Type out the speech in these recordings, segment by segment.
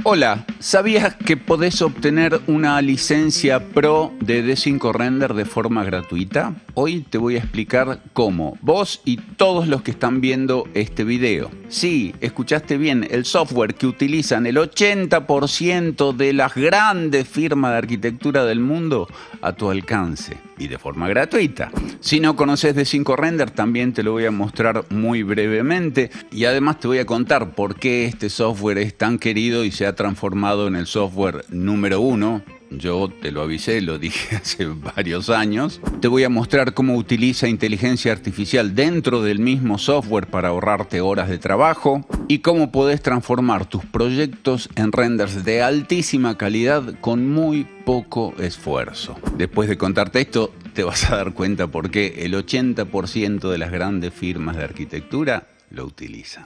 Hola, ¿sabías que podés obtener una licencia Pro de D5 Render de forma gratuita? Hoy te voy a explicar cómo, vos y todos los que están viendo este video. Sí, escuchaste bien, el software que utilizan el 80% de las grandes firmas de arquitectura del mundo a tu alcance y de forma gratuita. Si no conoces D5 Render, también te lo voy a mostrar muy brevemente y además te voy a contar por qué este software es tan querido y se ha transformado en el software número 1. Yo te lo avisé, lo dije hace varios años. Te voy a mostrar cómo utiliza inteligencia artificial dentro del mismo software para ahorrarte horas de trabajo y cómo podés transformar tus proyectos en renders de altísima calidad con muy poco esfuerzo. Después de contarte esto, te vas a dar cuenta por qué el 80% de las grandes firmas de arquitectura lo utilizan.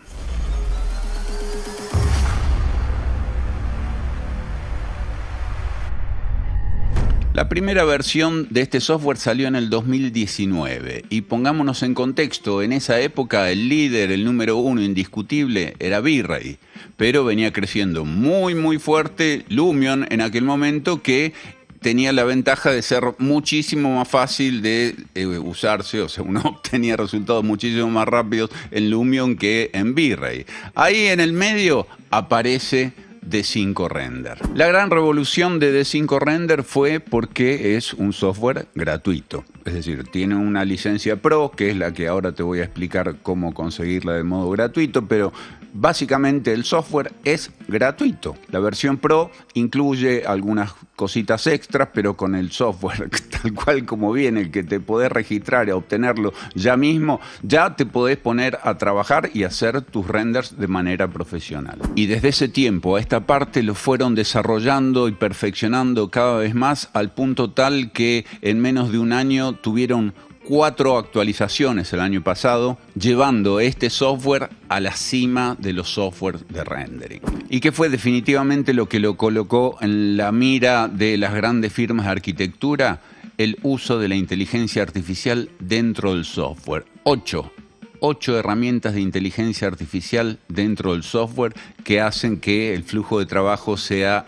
La primera versión de este software salió en el 2019 y pongámonos en contexto, en esa época el líder, el número 1 indiscutible era V-Ray, pero venía creciendo muy fuerte Lumion en aquel momento, que tenía la ventaja de ser muchísimo más fácil de usarse, o sea, uno obtenía resultados muchísimo más rápidos en Lumion que en V-Ray. Ahí en el medio aparece D5 Render. La gran revolución de D5 Render fue porque es un software gratuito. Es decir, tiene una licencia Pro, que es la que ahora te voy a explicar cómo conseguirla de modo gratuito, pero básicamente el software es gratuito. La versión Pro incluye algunas cositas extras, pero con el software tal cual como viene, el que te podés registrar y obtenerlo ya mismo, ya te podés poner a trabajar y hacer tus renders de manera profesional. Y desde ese tiempo a esta parte lo fueron desarrollando y perfeccionando cada vez más, al punto tal que en menos de un año tuvieron 4 actualizaciones el año pasado, llevando este software a la cima de los softwares de rendering. Y que fue definitivamente lo que lo colocó en la mira de las grandes firmas de arquitectura: el uso de la inteligencia artificial dentro del software. 8 herramientas de inteligencia artificial dentro del software que hacen que el flujo de trabajo sea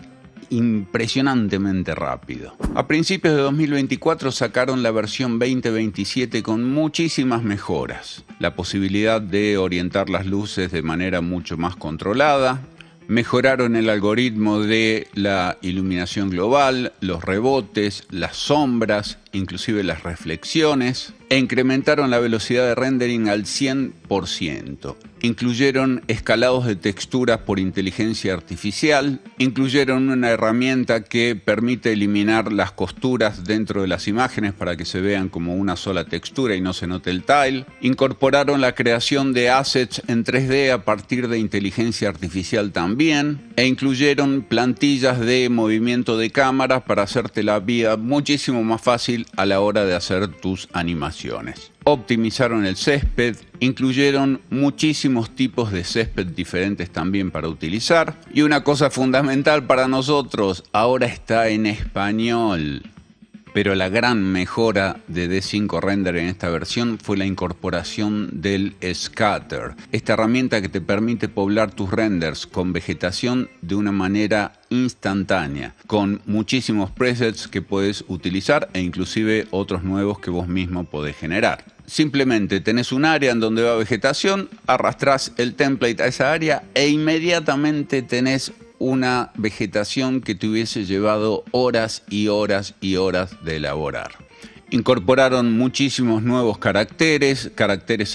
impresionantemente rápido. A principios de 2024 sacaron la versión 2027 con muchísimas mejoras. La posibilidad de orientar las luces de manera mucho más controlada. Mejoraron el algoritmo de la iluminación global, los rebotes, las sombras, inclusive las reflexiones, e incrementaron la velocidad de rendering al 100%. Incluyeron escalados de texturas por inteligencia artificial, incluyeron una herramienta que permite eliminar las costuras dentro de las imágenes para que se vean como una sola textura y no se note el tile, incorporaron la creación de assets en 3D a partir de inteligencia artificial también, e incluyeron plantillas de movimiento de cámara para hacerte la vida muchísimo más fácil a la hora de hacer tus animaciones. Optimizaron el césped, incluyeron muchísimos tipos de césped diferentes también para utilizar. Y una cosa fundamental para nosotros, ahora está en español. Pero la gran mejora de D5 Render en esta versión fue la incorporación del Scatter, esta herramienta que te permite poblar tus renders con vegetación de una manera instantánea, con muchísimos presets que puedes utilizar e inclusive otros nuevos que vos mismo podés generar. Simplemente tenés un área en donde va vegetación, arrastrás el template a esa área e inmediatamente tenés una vegetación que te hubiese llevado horas y horas y horas de elaborar. Incorporaron muchísimos nuevos caracteres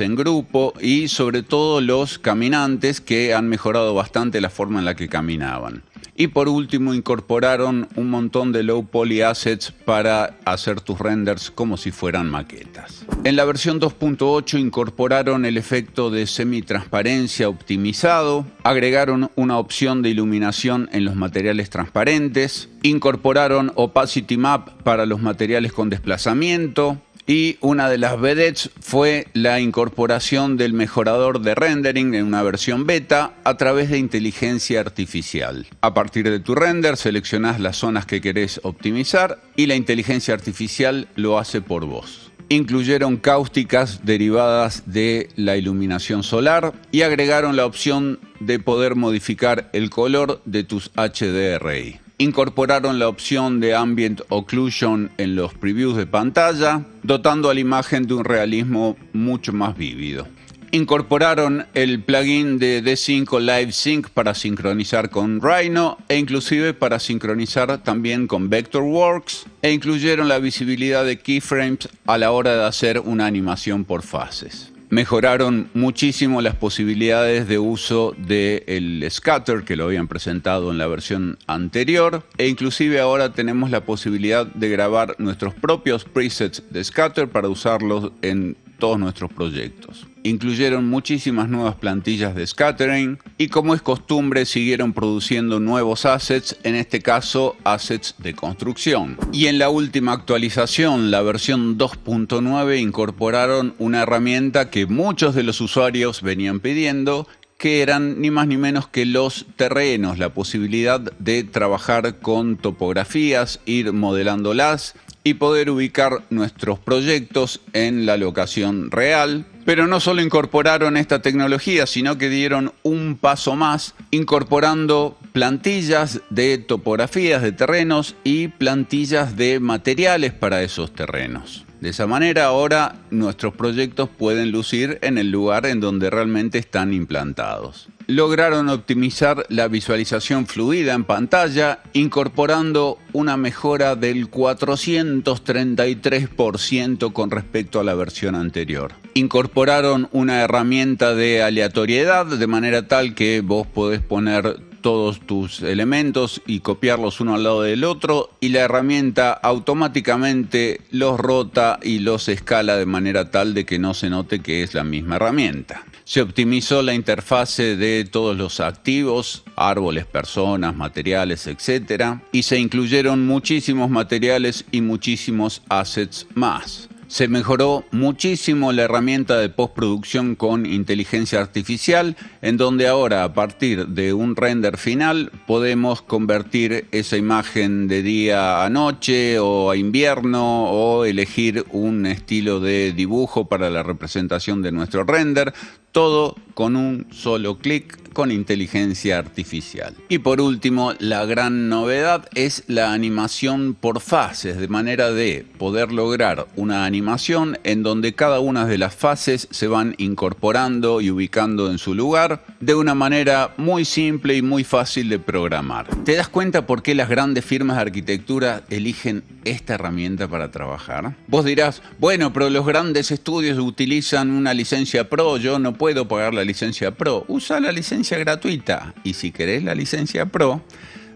en grupo y sobre todo los caminantes, que han mejorado bastante la forma en la que caminaban. Y por último incorporaron un montón de low poly assets para hacer tus renders como si fueran maquetas. En la versión 2.8 incorporaron el efecto de semitransparencia optimizado, agregaron una opción de iluminación en los materiales transparentes, incorporaron opacity map para los materiales con desplazamiento, y una de las vedettes fue la incorporación del mejorador de rendering en una versión beta a través de inteligencia artificial. A partir de tu render seleccionás las zonas que querés optimizar y la inteligencia artificial lo hace por vos. incluyeron cáusticas derivadas de la iluminación solar y agregaron la opción de poder modificar el color de tus HDRI. Incorporaron la opción de Ambient Occlusion en los previews de pantalla, dotando a la imagen de un realismo mucho más vívido. Incorporaron el plugin de D5 Live Sync para sincronizar con Rhino e inclusive para sincronizar también con Vectorworks, e incluyeron la visibilidad de keyframes a la hora de hacer una animación por fases. Mejoraron muchísimo las posibilidades de uso del scatter que lo habían presentado en la versión anterior, e inclusive ahora tenemos la posibilidad de grabar nuestros propios presets de scatter para usarlos en todos nuestros proyectos. Incluyeron muchísimas nuevas plantillas de scattering y, como es costumbre, siguieron produciendo nuevos assets, en este caso assets de construcción. Y en la última actualización, la versión 2.9, incorporaron una herramienta que muchos de los usuarios venían pidiendo, que eran ni más ni menos que los terrenos, la posibilidad de trabajar con topografías, ir modelándolas y poder ubicar nuestros proyectos en la locación real. Pero no solo incorporaron esta tecnología, sino que dieron un paso más, incorporando plantillas de topografías de terrenos y plantillas de materiales para esos terrenos. De esa manera ahora nuestros proyectos pueden lucir en el lugar en donde realmente están implantados. Lograron optimizar la visualización fluida en pantalla, incorporando una mejora del 433% con respecto a la versión anterior. Incorporaron una herramienta de aleatoriedad, de manera tal que vos podés poner todos tus elementos y copiarlos uno al lado del otro, y la herramienta automáticamente los rota y los escala de manera tal de que no se note que es la misma herramienta. Se optimizó la interfase de todos los activos, árboles, personas, materiales, etc. Y se incluyeron muchísimos materiales y muchísimos assets más. Se mejoró muchísimo la herramienta de postproducción con inteligencia artificial, en donde ahora, a partir de un render final, podemos convertir esa imagen de día a noche o a invierno, o elegir un estilo de dibujo para la representación de nuestro render. Todo con un solo clic con inteligencia artificial. Y por último, la gran novedad es la animación por fases, de manera de poder lograr una animación en donde cada una de las fases se van incorporando y ubicando en su lugar de una manera muy simple y muy fácil de programar. ¿Te das cuenta por qué las grandes firmas de arquitectura eligen esta herramienta para trabajar? Vos dirás, bueno, pero los grandes estudios utilizan una licencia Pro, yo no puedo pagar la licencia Pro. Usa la licencia gratuita, y si querés la licencia Pro,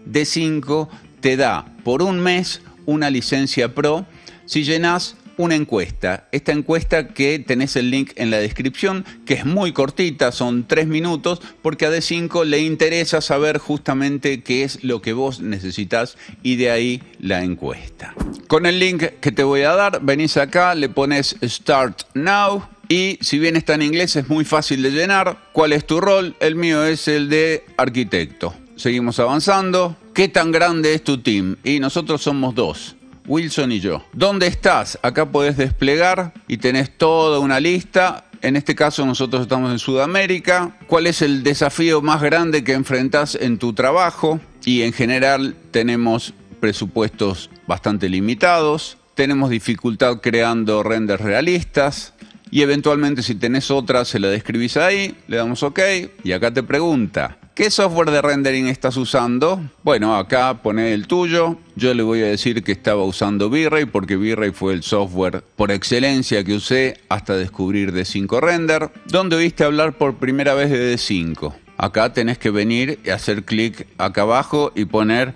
D5 te da por un mes una licencia Pro si llenás una encuesta. Esta encuesta, que tenés el link en la descripción, que es muy cortita, son 3 minutos, porque a D5 le interesa saber justamente qué es lo que vos necesitas, y de ahí la encuesta. Con el link que te voy a dar, venís acá, le pones Start Now. Y si bien está en inglés, es muy fácil de llenar. ¿Cuál es tu rol? El mío es el de arquitecto. Seguimos avanzando. ¿Qué tan grande es tu team? Y nosotros somos 2, Wilson y yo. ¿Dónde estás? Acá podés desplegar y tenés toda una lista. En este caso nosotros estamos en Sudamérica. ¿Cuál es el desafío más grande que enfrentás en tu trabajo? Y en general tenemos presupuestos bastante limitados. Tenemos dificultad creando renders realistas. Y eventualmente, si tenés otra, se la describís ahí, le damos OK, y acá te pregunta, ¿qué software de rendering estás usando? Bueno, acá pone el tuyo. Yo le voy a decir que estaba usando V-Ray, porque V-Ray fue el software por excelencia que usé hasta descubrir D5 Render. ¿Dónde oíste hablar por primera vez de D5? Acá tenés que venir y hacer clic acá abajo y poner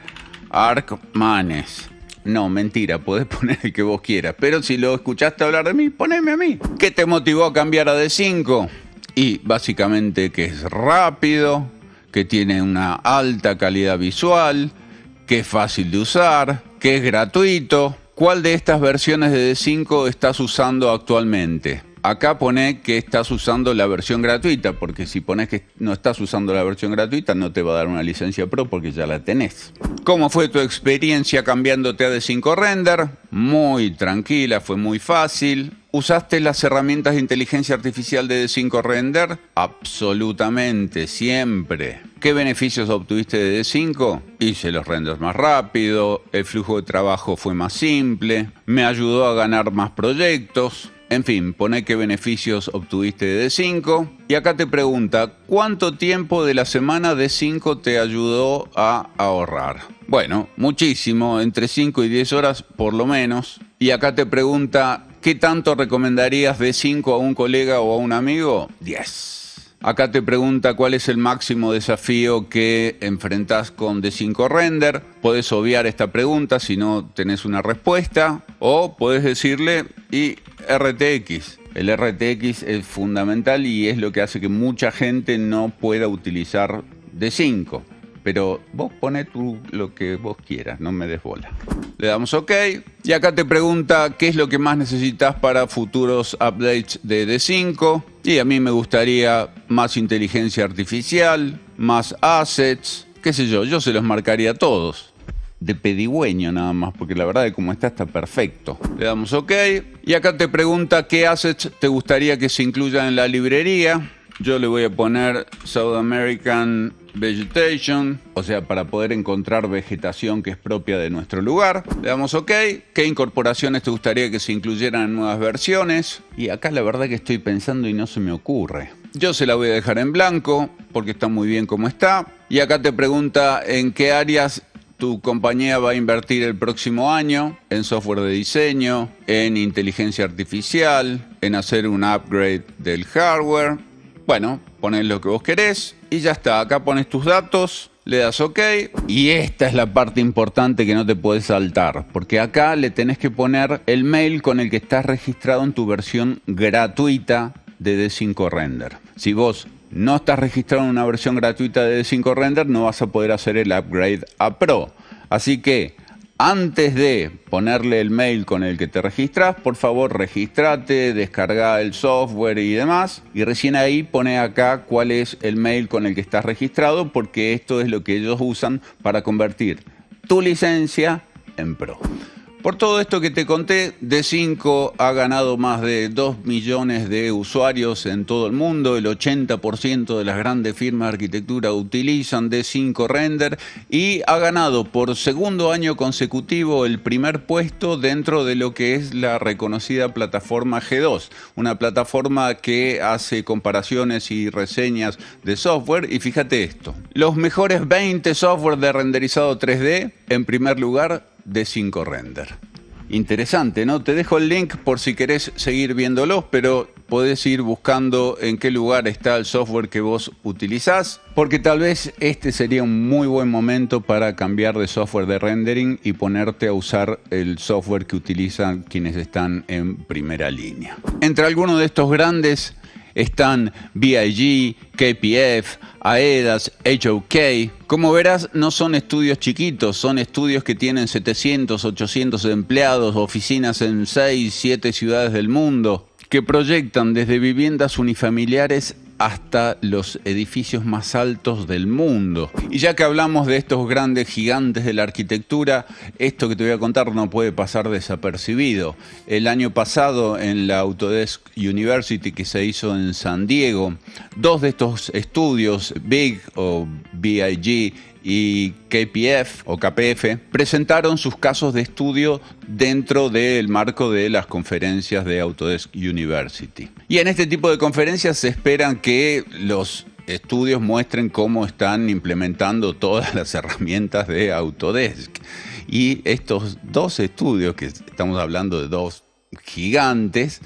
ArcManes. No, mentira, podés poner el que vos quieras. Pero si lo escuchaste hablar de mí, poneme a mí. ¿Qué te motivó a cambiar a D5? Y básicamente que es rápido, que tiene una alta calidad visual, que es fácil de usar, que es gratuito. ¿Cuál de estas versiones de D5 estás usando actualmente? Acá pone que estás usando la versión gratuita, porque si pones que no estás usando la versión gratuita, no te va a dar una licencia Pro porque ya la tenés. ¿Cómo fue tu experiencia cambiándote a D5 Render? Muy tranquila, fue muy fácil. ¿Usaste las herramientas de inteligencia artificial de D5 Render? Absolutamente, siempre. ¿Qué beneficios obtuviste de D5? Hice los renders más rápido, el flujo de trabajo fue más simple, me ayudó a ganar más proyectos. En fin, pone qué beneficios obtuviste de D5. Y acá te pregunta, ¿cuánto tiempo de la semana D5 te ayudó a ahorrar? Bueno, muchísimo, entre 5 y 10 horas por lo menos. Y acá te pregunta, ¿qué tanto recomendarías D5 a un colega o a un amigo? 10. Acá te pregunta cuál es el máximo desafío que enfrentás con D5 Render. Podés obviar esta pregunta si no tenés una respuesta, o podés decirle y RTX. El RTX es fundamental y es lo que hace que mucha gente no pueda utilizar D5. Pero vos poné tú lo que vos quieras, no me des bola. Le damos OK. Y acá te pregunta qué es lo que más necesitas para futuros updates de D5. Y a mí me gustaría más inteligencia artificial, más assets, qué sé yo se los marcaría a todos. De pedigüeño nada más, porque la verdad es que como está perfecto. Le damos OK. Y acá te pregunta qué assets te gustaría que se incluyan en la librería. Yo le voy a poner South American Vegetation, o sea, para poder encontrar vegetación que es propia de nuestro lugar. Le damos OK. ¿Qué incorporaciones te gustaría que se incluyeran en nuevas versiones? Y acá la verdad que estoy pensando y no se me ocurre. Yo se la voy a dejar en blanco porque está muy bien como está. Y acá te pregunta en qué áreas tu compañía va a invertir el próximo año, en software de diseño, en inteligencia artificial, en hacer un upgrade del hardware. Bueno, pones lo que vos querés y ya está. Acá pones tus datos, le das OK. Y esta es la parte importante que no te puedes saltar, porque acá le tenés que poner el mail con el que estás registrado en tu versión gratuita de D5 Render. Si vos no estás registrado en una versión gratuita de D5 Render, no vas a poder hacer el upgrade a Pro. Así que antes de ponerle el mail con el que te registras, por favor registrate, descarga el software y demás. Y recién ahí pone acá cuál es el mail con el que estás registrado, porque esto es lo que ellos usan para convertir tu licencia en Pro. Por todo esto que te conté, D5 ha ganado más de 2 millones de usuarios en todo el mundo. El 80% de las grandes firmas de arquitectura utilizan D5 Render y ha ganado por segundo año consecutivo el primer puesto dentro de lo que es la reconocida plataforma G2, una plataforma que hace comparaciones y reseñas de software. Y fíjate esto, los mejores 20 software de renderizado 3D, en primer lugar, D5 Render. Interesante, ¿no? Te dejo el link por si querés seguir viéndolos, pero podés ir buscando en qué lugar está el software que vos utilizás, porque tal vez este sería un muy buen momento para cambiar de software de rendering y ponerte a usar el software que utilizan quienes están en primera línea. Entre algunos de estos grandes están BIG, KPF, AEDAS, HOK. Como verás, no son estudios chiquitos, son estudios que tienen 700, 800 empleados, oficinas en 6, 7 ciudades del mundo, que proyectan desde viviendas unifamiliares hasta los edificios más altos del mundo. Y ya que hablamos de estos grandes gigantes de la arquitectura, esto que te voy a contar no puede pasar desapercibido. El año pasado, en la Autodesk University que se hizo en San Diego, 2 de estos estudios, BIG o BIG y KPF o KPF, presentaron sus casos de estudio dentro del marco de las conferencias de Autodesk University. Y en este tipo de conferencias se esperan que los estudios muestren cómo están implementando todas las herramientas de Autodesk. Y estos 2 estudios, que estamos hablando de 2 gigantes,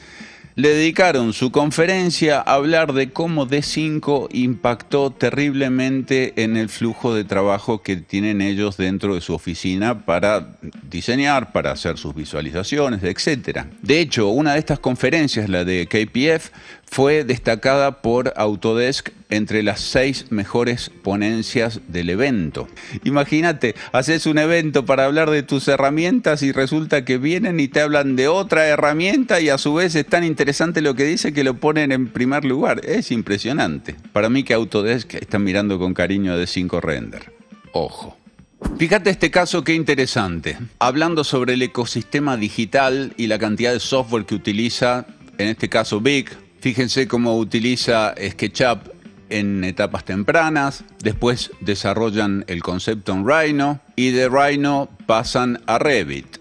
le dedicaron su conferencia a hablar de cómo D5 impactó terriblemente en el flujo de trabajo que tienen ellos dentro de su oficina para diseñar, para hacer sus visualizaciones, etc. De hecho, una de estas conferencias, la de KPF, fue destacada por Autodesk entre las 6 mejores ponencias del evento. Imagínate, haces un evento para hablar de tus herramientas y resulta que vienen y te hablan de otra herramienta y a su vez es tan interesante lo que dice que lo ponen en primer lugar. Es impresionante. Para mí que Autodesk está mirando con cariño a D5 Render. Ojo. Fíjate este caso, qué interesante. Hablando sobre el ecosistema digital y la cantidad de software que utiliza, en este caso Big. Fíjense cómo utiliza SketchUp en etapas tempranas, después desarrollan el concepto en Rhino y de Rhino pasan a Revit.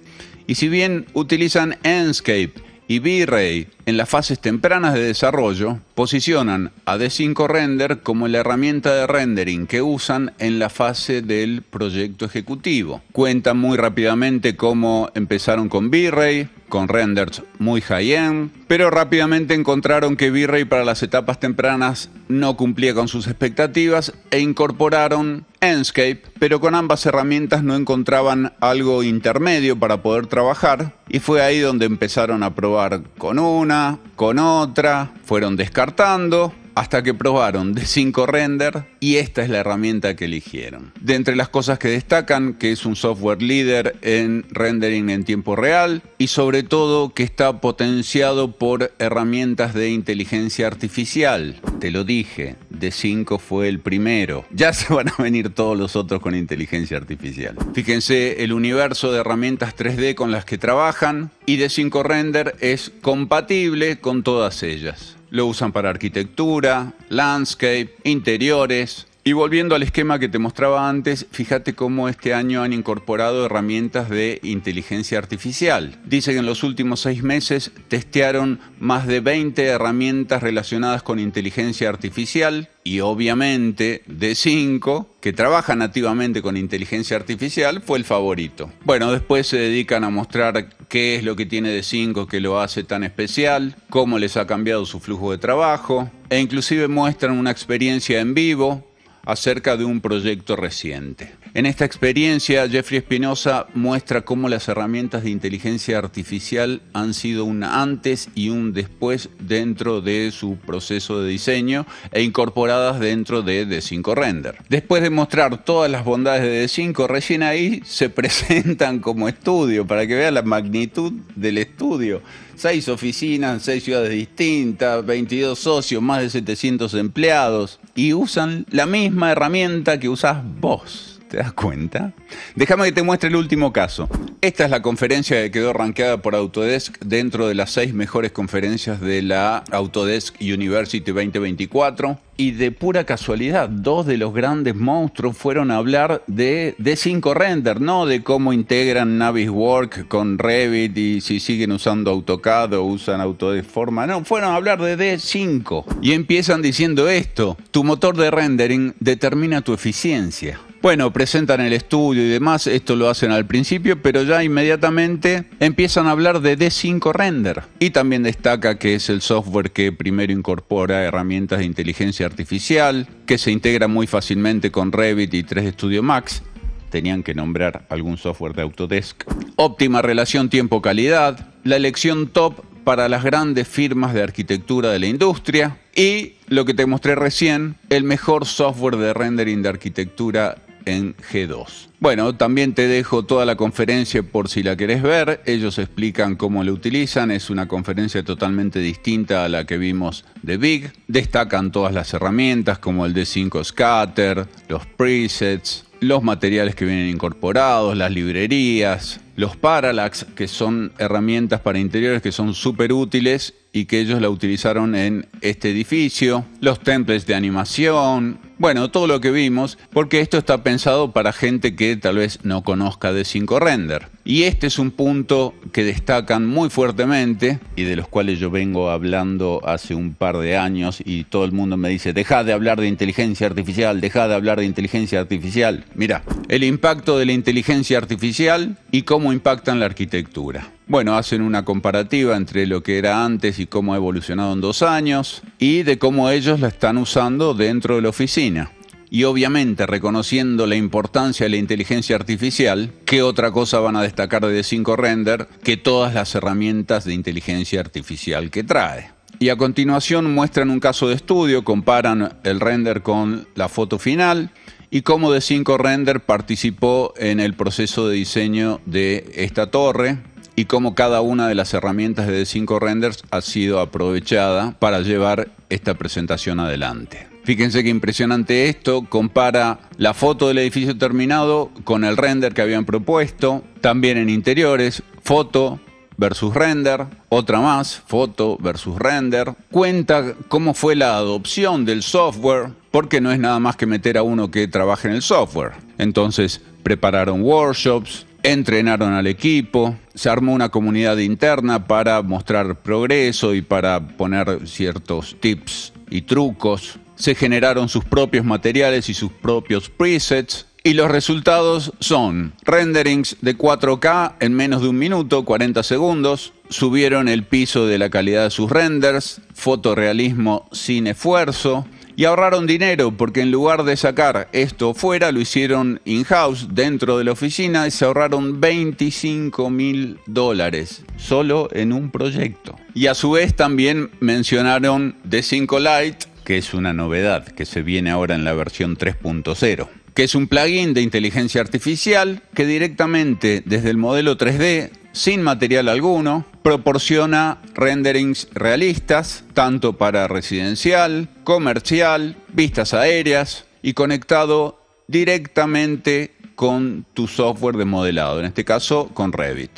Y si bien utilizan Enscape y V-Ray en las fases tempranas de desarrollo, posicionan a D5 Render como la herramienta de rendering que usan en la fase del proyecto ejecutivo. Cuentan muy rápidamente cómo empezaron con V-Ray, con renders muy high-end, pero rápidamente encontraron que V-Ray para las etapas tempranas no cumplía con sus expectativas e incorporaron Enscape, pero con ambas herramientas no encontraban algo intermedio para poder trabajar y fue ahí donde empezaron a probar con una, con otra, fueron descartando hasta que probaron D5 Render y esta es la herramienta que eligieron. De entre las cosas que destacan, que es un software líder en rendering en tiempo real y sobre todo que está potenciado por herramientas de inteligencia artificial. Te lo dije, D5 fue el primero. Ya se van a venir todos los otros con inteligencia artificial. Fíjense el universo de herramientas 3D con las que trabajan y D5 Render es compatible con todas ellas. Lo usan para arquitectura, landscape, interiores. Y volviendo al esquema que te mostraba antes, fíjate cómo este año han incorporado herramientas de inteligencia artificial. Dice que en los últimos 6 meses testearon más de 20 herramientas relacionadas con inteligencia artificial y obviamente D5, que trabaja nativamente con inteligencia artificial, fue el favorito. Bueno, después se dedican a mostrar qué es lo que tiene D5 que lo hace tan especial, cómo les ha cambiado su flujo de trabajo e inclusive muestran una experiencia en vivo acerca de un proyecto reciente. En esta experiencia, Jeffrey Espinosa muestra cómo las herramientas de inteligencia artificial han sido un antes y un después dentro de su proceso de diseño e incorporadas dentro de D5 Render. Después de mostrar todas las bondades de D5, recién ahí se presentan como estudio para que vean la magnitud del estudio. 6 oficinas, 6 ciudades distintas, 22 socios, más de 700 empleados y usan la misma herramienta que usás vos. ¿Te das cuenta? Déjame que te muestre el último caso. Esta es la conferencia que quedó rankeada por Autodesk dentro de las 6 mejores conferencias de la Autodesk University 2024. Y de pura casualidad, 2 de los grandes monstruos fueron a hablar de D5 Render, no de cómo integran Navisworks con Revit y si siguen usando AutoCAD o usan Autodesk Forma. No, fueron a hablar de D5. Y empiezan diciendo esto: tu motor de rendering determina tu eficiencia. Bueno, presentan el estudio y demás, esto lo hacen al principio, pero ya inmediatamente empiezan a hablar de D5 Render. Y también destaca que es el software que primero incorpora herramientas de inteligencia artificial, que se integra muy fácilmente con Revit y 3D Studio Max. Tenían que nombrar algún software de Autodesk. Óptima relación tiempo-calidad, la elección top para las grandes firmas de arquitectura de la industria y, lo que te mostré recién, el mejor software de rendering de arquitectura en G2. Bueno, también te dejo toda la conferencia por si la querés ver. Ellos explican cómo lo utilizan. Es una conferencia totalmente distinta a la que vimos de Big. Destacan todas las herramientas como el D5 Scatter, los presets, los materiales que vienen incorporados, las librerías, los parallax, que son herramientas para interiores que son súper útiles y que ellos la utilizaron en este edificio, los templates de animación, bueno, todo lo que vimos, porque esto está pensado para gente que tal vez no conozca D5 Render. Y este es un punto que destacan muy fuertemente y de los cuales yo vengo hablando hace un par de años y todo el mundo me dice: deja de hablar de inteligencia artificial, deja de hablar de inteligencia artificial. Mira, el impacto de la inteligencia artificial y cómo impactan la arquitectura. Bueno, hacen una comparativa entre lo que era antes y cómo ha evolucionado en 2 años y de cómo ellos la están usando dentro de la oficina. Y obviamente, reconociendo la importancia de la inteligencia artificial, ¿qué otra cosa van a destacar de D5 Render que todas las herramientas de inteligencia artificial que trae? Y a continuación muestran un caso de estudio, comparan el render con la foto final y cómo D5 Render participó en el proceso de diseño de esta torre y cómo cada una de las herramientas de D5 Renders ha sido aprovechada para llevar esta presentación adelante. Fíjense qué impresionante esto, compara la foto del edificio terminado con el render que habían propuesto, también en interiores, foto versus render, otra más, foto versus render. Cuenta cómo fue la adopción del software, porque no es nada más que meter a uno que trabaje en el software. Entonces, prepararon workshops, entrenaron al equipo, se armó una comunidad interna para mostrar progreso y para poner ciertos tips y trucos. Se generaron sus propios materiales y sus propios presets. Y los resultados son renderings de 4K en menos de un minuto, 40 segundos. Subieron el piso de la calidad de sus renders, fotorrealismo sin esfuerzo. Y ahorraron dinero porque en lugar de sacar esto fuera, lo hicieron in-house dentro de la oficina y se ahorraron $25.000 solo en un proyecto. Y a su vez también mencionaron D5 Lite, que es una novedad que se viene ahora en la versión 3.0. Que es un plugin de inteligencia artificial que directamente desde el modelo 3D, sin material alguno, proporciona renderings realistas, tanto para residencial, comercial, vistas aéreas y conectado directamente con tu software de modelado, en este caso con Revit.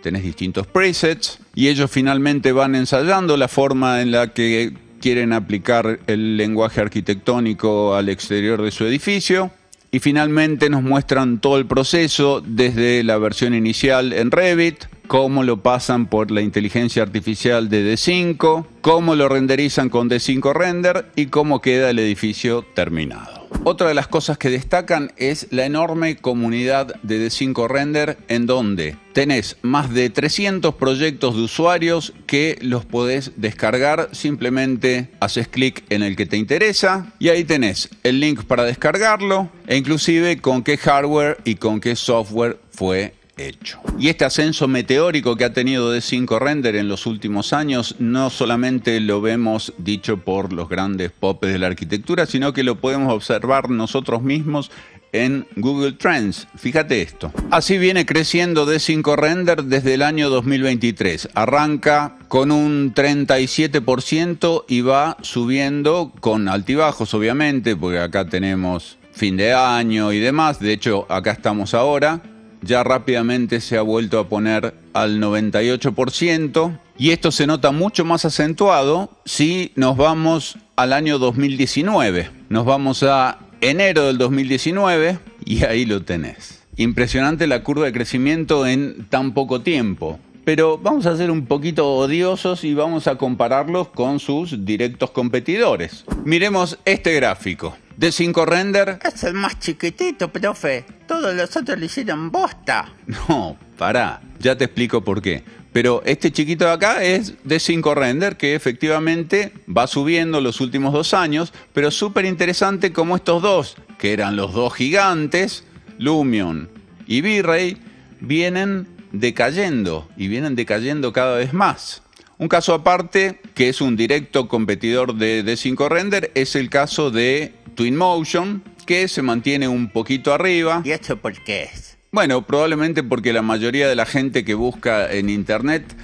Tenés distintos presets y ellos finalmente van ensayando la forma en la que quieren aplicar el lenguaje arquitectónico al exterior de su edificio. Y finalmente nos muestran todo el proceso desde la versión inicial en Revit, cómo lo pasan por la inteligencia artificial de D5, cómo lo renderizan con D5 Render y cómo queda el edificio terminado. Otra de las cosas que destacan es la enorme comunidad de D5 Render, en donde tenés más de 300 proyectos de usuarios que los podés descargar. Simplemente haces clic en el que te interesa y ahí tenés el link para descargarlo e inclusive con qué hardware y con qué software fue hecho. Y este ascenso meteórico que ha tenido D5 Render en los últimos años no solamente lo vemos dicho por los grandes popes de la arquitectura, sino que lo podemos observar nosotros mismos en Google Trends. Fíjate esto. Así viene creciendo D5 Render desde el año 2023. Arranca con un 37% y va subiendo con altibajos, obviamente, porque acá tenemos fin de año y demás. De hecho, acá estamos ahora. Ya rápidamente se ha vuelto a poner al 98% y esto se nota mucho más acentuado si nos vamos al año 2019. Nos vamos a enero del 2019 y ahí lo tenés. Impresionante la curva de crecimiento en tan poco tiempo. Pero vamos a ser un poquito odiosos y vamos a compararlos con sus directos competidores. Miremos este gráfico. D5 Render es el más chiquitito, profe. Todos los otros le hicieron bosta. No, pará, ya te explico por qué. Pero este chiquito de acá es D5 Render, que efectivamente va subiendo los últimos 2 años, pero súper interesante como estos dos, que eran los dos gigantes, Lumion y V-Ray, vienen decayendo y vienen decayendo cada vez más. Un caso aparte, que es un directo competidor de D5 Render, es el caso de Twinmotion, que se mantiene un poquito arriba. ¿Y esto por qué es? Bueno, probablemente porque la mayoría de la gente que busca en internet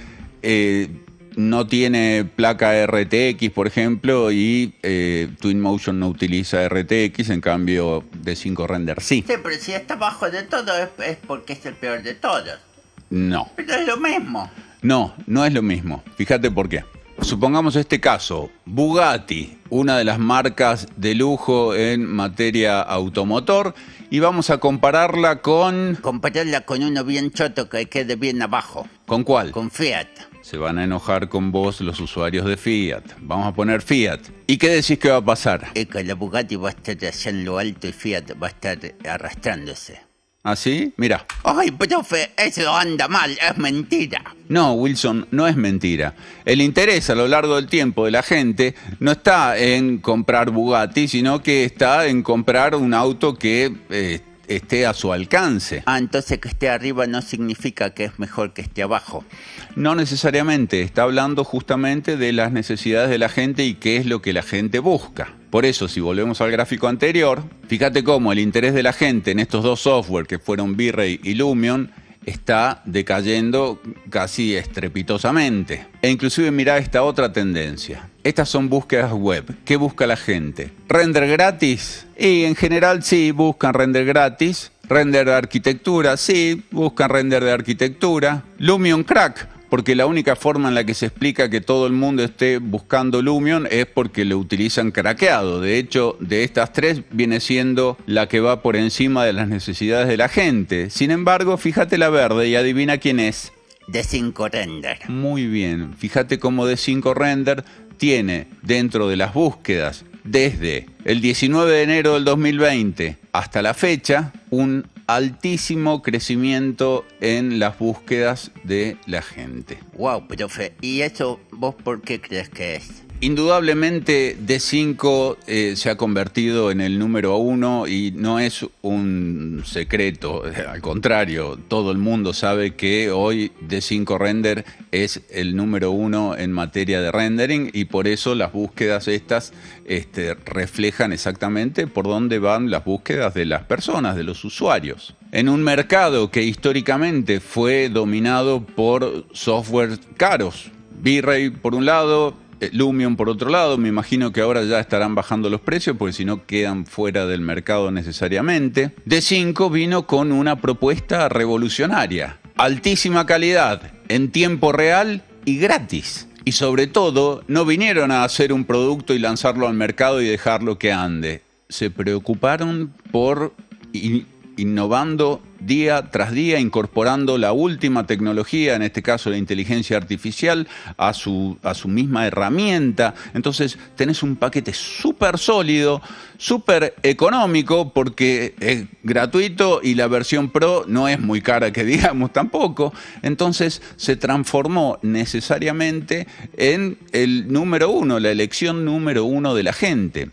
no tiene placa RTX, por ejemplo, y Twinmotion no utiliza RTX, en cambio D5 Render sí. Sí, pero si está abajo de todo es porque es el peor de todos. No. Pero es lo mismo. No, no es lo mismo. Fíjate por qué. Supongamos este caso, Bugatti, una de las marcas de lujo en materia automotor, y vamos a compararla con... Compararla con uno bien choto que quede bien abajo. ¿Con cuál? Con Fiat. Se van a enojar con vos los usuarios de Fiat. Vamos a poner Fiat. ¿Y qué decís que va a pasar? Que la Bugatti va a estar allá en lo alto y Fiat va a estar arrastrándose. ¿Ah, sí? Mirá. Ay, profe, eso anda mal, es mentira. No, Wilson, no es mentira. El interés a lo largo del tiempo de la gente no está en comprar Bugatti, sino que está en comprar un auto que esté a su alcance. Ah, entonces que esté arriba no significa que es mejor que esté abajo. No necesariamente, está hablando justamente de las necesidades de la gente y qué es lo que la gente busca. Por eso, si volvemos al gráfico anterior, fíjate cómo el interés de la gente en estos dos software que fueron V-Ray y Lumion está decayendo casi estrepitosamente. E inclusive mirá esta otra tendencia. Estas son búsquedas web. ¿Qué busca la gente? ¿Render gratis? Y en general sí, buscan render gratis. ¿Render de arquitectura? Sí, buscan render de arquitectura. Lumion Crack, porque la única forma en la que se explica que todo el mundo esté buscando Lumion es porque lo utilizan craqueado. De hecho, de estas tres viene siendo la que va por encima de las necesidades de la gente. Sin embargo, fíjate la verde y adivina quién es. D5 Render. Muy bien, fíjate cómo D5 Render tiene dentro de las búsquedas desde el 19 de enero del 2020 hasta la fecha un altísimo crecimiento en las búsquedas de la gente. Wow, profe, ¿y eso vos por qué crees que es? Indudablemente D5 se ha convertido en el número uno y no es un secreto, al contrario, todo el mundo sabe que hoy D5 Render es el número uno en materia de rendering y por eso las búsquedas estas reflejan exactamente por dónde van las búsquedas de las personas, de los usuarios. En un mercado que históricamente fue dominado por software caros, V-Ray por un lado, Lumion por otro lado, me imagino que ahora ya estarán bajando los precios porque si no quedan fuera del mercado necesariamente. D5 vino con una propuesta revolucionaria, altísima calidad, en tiempo real y gratis. Y sobre todo, no vinieron a hacer un producto y lanzarlo al mercado y dejarlo que ande. Se preocuparon por innovando día tras día, incorporando la última tecnología, en este caso la inteligencia artificial, a su misma herramienta. Entonces tenés un paquete súper sólido, súper económico, porque es gratuito y la versión Pro no es muy cara que digamos tampoco. Entonces se transformó necesariamente en el número uno, la elección número uno de la gente.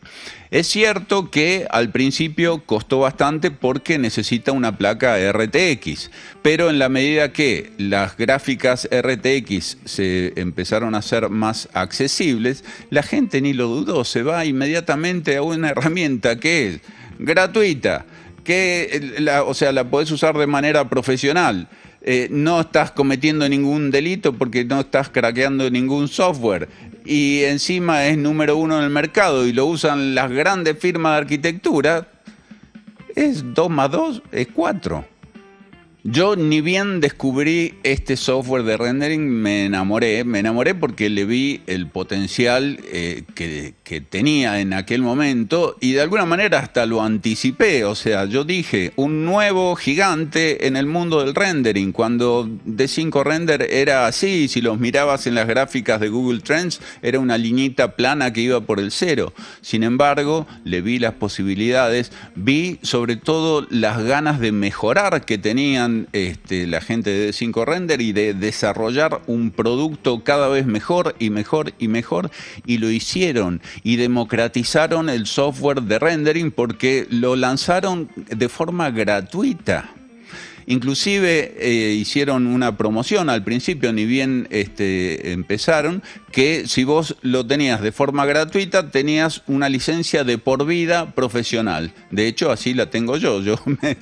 Es cierto que al principio costó bastante porque necesita una placa RTX, pero en la medida que las gráficas RTX se empezaron a hacer más accesibles, la gente ni lo dudó, se va inmediatamente a una herramienta que es gratuita, que la podés usar de manera profesional. No estás cometiendo ningún delito porque no estás craqueando ningún software y encima es número uno en el mercado y lo usan las grandes firmas de arquitectura, es 2 más 2 es 4. Yo ni bien descubrí este software de rendering me enamoré porque le vi el potencial que tenía en aquel momento y de alguna manera hasta lo anticipé, o sea, yo dije, un nuevo gigante en el mundo del rendering, cuando D5 Render era así, si los mirabas en las gráficas de Google Trends, era una liñita plana que iba por el cero. Sin embargo, le vi las posibilidades, vi sobre todo las ganas de mejorar que tenían la gente de D5 Render y de desarrollar un producto cada vez mejor y mejor y mejor, y lo hicieron y democratizaron el software de rendering porque lo lanzaron de forma gratuita. Inclusive hicieron una promoción al principio, ni bien empezaron, que si vos lo tenías de forma gratuita, tenías una licencia de por vida profesional. De hecho, así la tengo yo. Yo me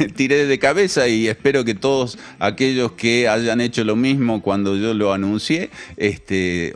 tiré de cabeza y espero que todos aquellos que hayan hecho lo mismo cuando yo lo anuncié,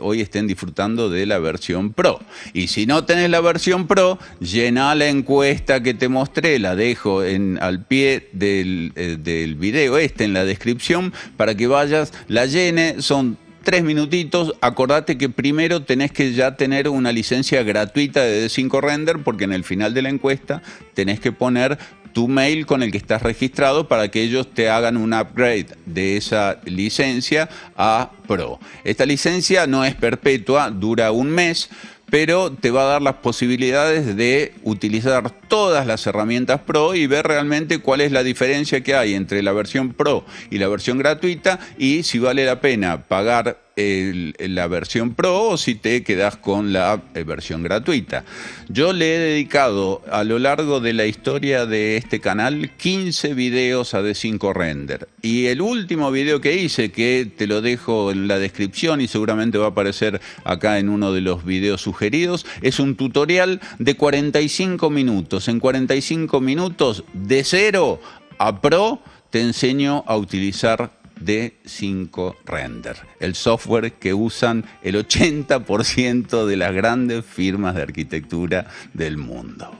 hoy estén disfrutando de la versión Pro. Y si no tenés la versión Pro, llená la encuesta que te mostré, la dejo al pie del video en la descripción para que vayas, la llene, son 3 minutitos. Acordate que primero tenés que ya tener una licencia gratuita de D5 Render porque en el final de la encuesta tenés que poner tu mail con el que estás registrado para que ellos te hagan un upgrade de esa licencia a Pro. Esta licencia no es perpetua, dura un mes, pero te va a dar las posibilidades de utilizar todas las herramientas Pro y ver realmente cuál es la diferencia que hay entre la versión Pro y la versión gratuita y si vale la pena pagar la versión Pro o si te quedas con la versión gratuita. Yo le he dedicado a lo largo de la historia de este canal 15 videos a D5 Render y el último video que hice, que te lo dejo en la descripción y seguramente va a aparecer acá en uno de los videos sugeridos, es un tutorial de 45 minutos. En 45 minutos de 0 a Pro te enseño a utilizar D5 Render, el software que usan el 80% de las grandes firmas de arquitectura del mundo.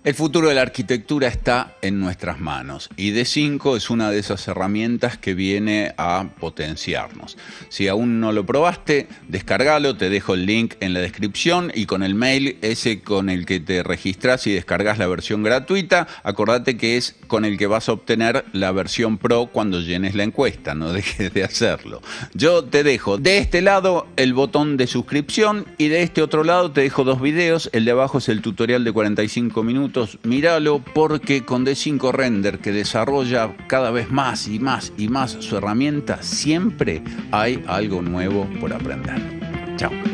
El futuro de la arquitectura está en nuestras manos y D5 es una de esas herramientas que viene a potenciarnos. Si aún no lo probaste, descargalo, te dejo el link en la descripción y con el mail ese con el que te registras y descargas la versión gratuita, acordate que es con el que vas a obtener la versión Pro cuando llenes la encuesta, no dejes de hacerlo. Yo te dejo de este lado el botón de suscripción y de este otro lado te dejo dos videos, el de abajo es el tutorial de 45 minutos. Míralo porque con D5 Render, que desarrolla cada vez más y más y más su herramienta, siempre hay algo nuevo por aprender. Chao.